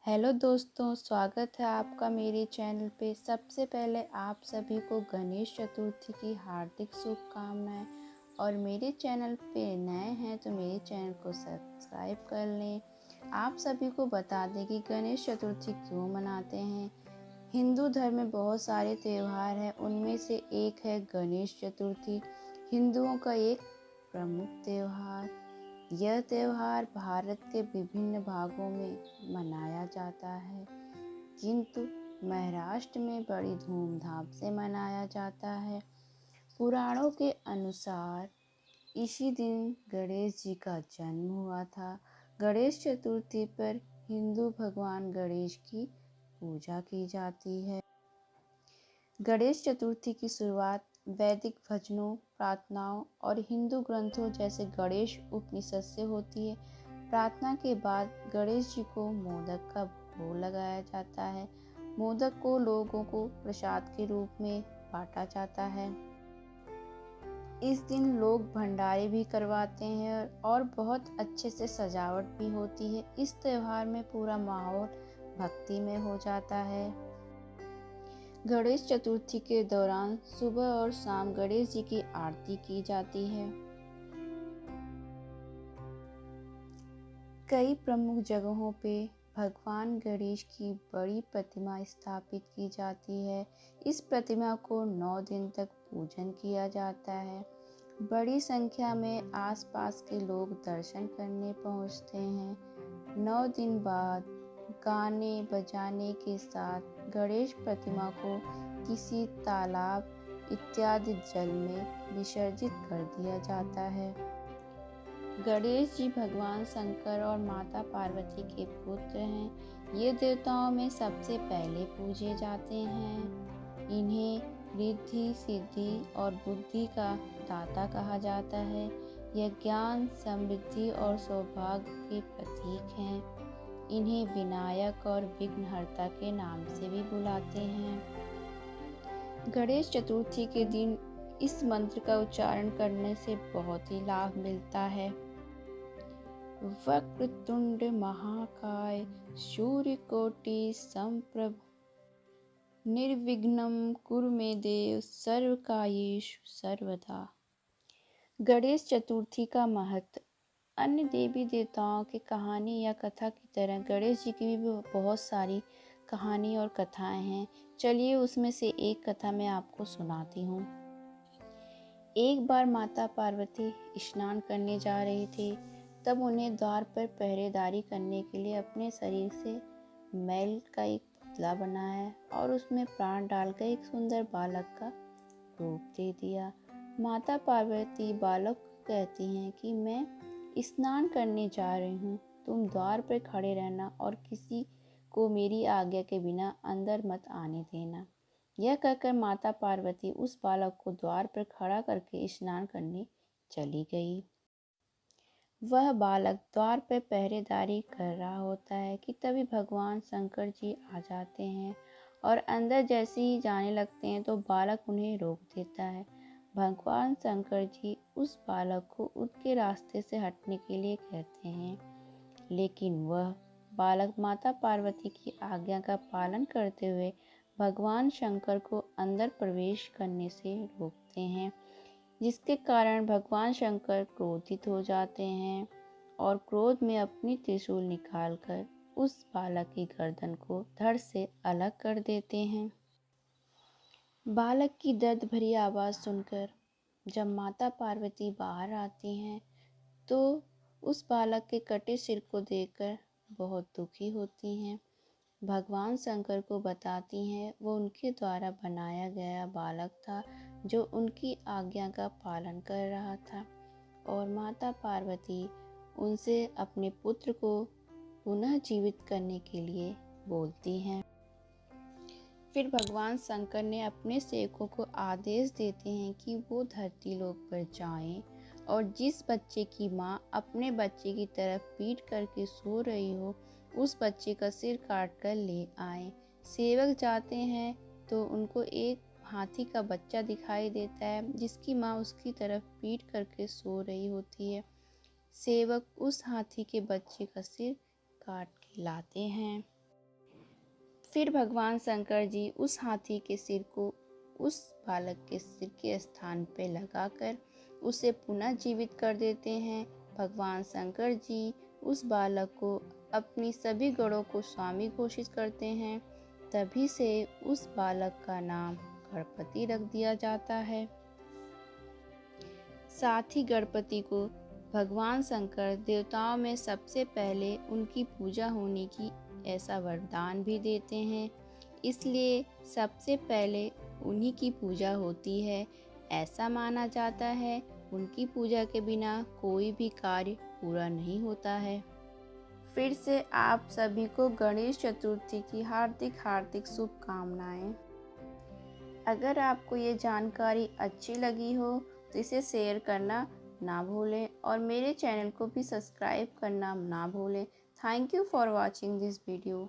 Hello दोस्तों, स्वागत है आपका मेरे चैनल पे। सबसे पहले आप सभी को गणेश चतुर्थी की हार्दिक शुभकामनाएं। और मेरे चैनल पे नए हैं तो मेरे चैनल को सब्सक्राइब कर लें। आप सभी को बता दें कि गणेश चतुर्थी क्यों मनाते हैं। हिंदू धर्म में बहुत सारे त्यौहार हैं, उनमें से एक है गणेश चतुर्थी, हिंदुओं का एक प्रमुख त्यौहार। यह त्यौहार भारत के विभिन्न भागों में मनाया जाता है, किंतु महाराष्ट्र में बड़ी धूमधाम से मनाया जाता है। पुराणों के अनुसार इसी दिन गणेश जी का जन्म हुआ था। गणेश चतुर्थी पर हिंदू भगवान गणेश की पूजा की जाती है। गणेश चतुर्थी की शुरुआत वैदिक भजनों, प्रार्थनाओं और हिंदू ग्रंथों जैसे गणेश उपनिषद से होती है। प्रार्थना के बाद गणेश जी को मोदक का भोग लगाया जाता है। मोदक को लोगों को प्रसाद के रूप में बांटा जाता है। इस दिन लोग भंडारे भी करवाते हैं और बहुत अच्छे से सजावट भी होती है। इस त्योहार में पूरा माहौल भक्ति में हो जाता है। गणेश चतुर्थी के दौरान सुबह और शाम गणेश जी की आरती की जाती है। कई प्रमुख जगहों पे भगवान गणेश की बड़ी प्रतिमा स्थापित की जाती है। इस प्रतिमा को 9 दिन तक पूजन किया जाता है। बड़ी संख्या में आसपास के लोग दर्शन करने पहुंचते हैं। 9 दिन बाद गाने बजाने के साथ गणेश प्रतिमा को किसी तालाब इत्यादि जल में विसर्जित कर दिया जाता है। गणेश जी भगवान शंकर और माता पार्वती के पुत्र हैं। ये देवताओं में सबसे पहले पूजे जाते हैं। इन्हें रिद्धि, सिद्धि और बुद्धि का दाता कहा जाता है। यह ज्ञान, समृद्धि और सौभाग्य के प्रतीक हैं। इन्हें विनायक और विघ्नहर्ता के नाम से भी बुलाते हैं। गणेश चतुर्थी के दिन इस मंत्र का उच्चारण करने से बहुत ही लाभ मिलता है। वक्रतुंड महाकाय सूर्यकोटि समप्रभ निर्विघ्नं कुरु मे देव सर्वकार्येषु सर्वदा। गणेश चतुर्थी का महत्व। अन्य देवी देवताओं की कहानी या कथा की तरह गणेश जी की भी बहुत सारी कहानी और कथाएं हैं। चलिए उसमें से एक कथा मैं आपको सुनाती हूँ। एक बार माता पार्वती स्नान करने जा रही थी। तब उन्हें द्वार पर पहरेदारी करने के लिए अपने शरीर से मैल का एक पुतला बनाया और उसमें प्राण डालकर एक सुंदर बालक का रूप दे दिया। माता पार्वती बालक को कहती हैं कि मैं स्नान करने जा रही हूँ, तुम द्वार पर खड़े रहना और किसी को मेरी आज्ञा के बिना अंदर मत आने देना। यह कहकर माता पार्वती उस बालक को द्वार पर खड़ा करके स्नान करने चली गई। वह बालक द्वार पर पहरेदारी कर रहा होता है कि तभी भगवान शंकर जी आ जाते हैं और अंदर जैसे ही जाने लगते हैं तो बालक उन्हें रोक देता है। भगवान शंकर जी उस बालक को उनके रास्ते से हटने के लिए कहते हैं, लेकिन वह बालक माता पार्वती की आज्ञा का पालन करते हुए भगवान शंकर को अंदर प्रवेश करने से रोकते हैं, जिसके कारण भगवान शंकर क्रोधित हो जाते हैं और क्रोध में अपनी त्रिशूल निकालकर उस बालक की गर्दन को धड़ से अलग कर देते हैं। बालक की दर्द भरी आवाज़ सुनकर जब माता पार्वती बाहर आती हैं तो उस बालक के कटे सिर को देखकर बहुत दुखी होती हैं। भगवान शंकर को बताती हैं वो उनके द्वारा बनाया गया बालक था जो उनकी आज्ञा का पालन कर रहा था, और माता पार्वती उनसे अपने पुत्र को पुनः जीवित करने के लिए बोलती हैं। फिर भगवान शंकर ने अपने सेवकों को आदेश देते हैं कि वो धरती लोक पर जाएं और जिस बच्चे की माँ अपने बच्चे की तरफ पीठ करके सो रही हो उस बच्चे का सिर काट कर ले आए। सेवक जाते हैं तो उनको एक हाथी का बच्चा दिखाई देता है जिसकी माँ उसकी तरफ पीठ करके सो रही होती है। सेवक उस हाथी के बच्चे का सिर काट के लाते हैं। फिर भगवान शंकर जी उस हाथी के सिर को उस बालक के सिर के स्थान पर लगाकर उसे पुनः जीवित कर देते हैं। भगवान शंकर जी उस बालक को अपनी सभी गणों को स्वामी घोषित करते हैं। तभी से उस बालक का नाम गणपति रख दिया जाता है। साथ ही गणपति को भगवान शंकर देवताओं में सबसे पहले उनकी पूजा होने की ऐसा वरदान भी देते हैं, इसलिए सबसे पहले उन्हीं की पूजा होती है। ऐसा माना जाता है उनकी पूजा के बिना कोई भी कार्य पूरा नहीं होता है। फिर से आप सभी को गणेश चतुर्थी की हार्दिक शुभकामनाएं। अगर आपको ये जानकारी अच्छी लगी हो तो इसे शेयर करना ना भूलें और मेरे चैनल को भी सब्सक्राइब करना ना भूलें। Thank you for watching this video.